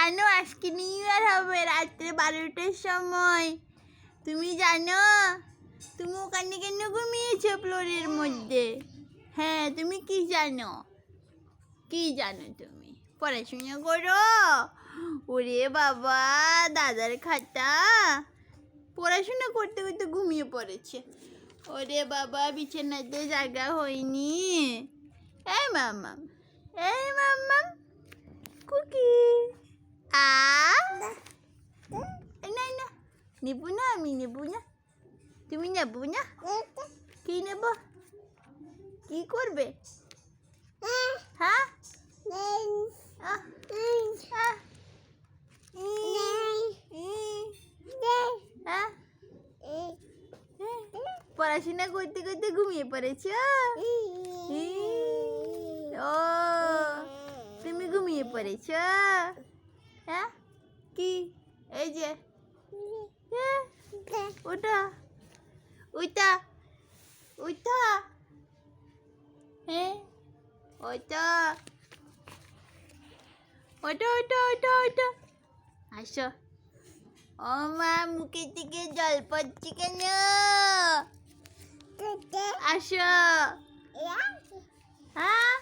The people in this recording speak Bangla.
জানো আজকে নিউ ইয়ার হবে রাত্রে 12টার সময়। তুমি জানো? তুমি ওখানে কেন ঘুমিয়েছো ফ্লোরের মধ্যে? হ্যাঁ, তুমি কি জানো? কি জানো তুমি? পড়াশোনা করো? ওরে বাবা, দাদার খাতা। পড়াশোনা করতে করতে ঘুমিয়ে পড়েছে। ওরে বাবা, বিছানাতে জায়গা হয়নি। এই মাম্মাম, এই মাম্মাম, কুকি। না না, নেব না, আমি নেব না। তুমি নেব না? কি নেব? কি করবে? হ্যাঁ, পড়াশোনা করতে করতে ঘুমিয়ে পড়েছ? ও, তুমি ঘুমিয়ে পড়েছ? হ্যাঁ, কি? এই যে ওটা ওইটা ওইটা, হ্যাঁ ওইটা ওইটা ওইটা ওইটা ওইটা। আসো। ও মা, মুখের থেকে জল পড়ছে কেন? আসো। হ্যাঁ।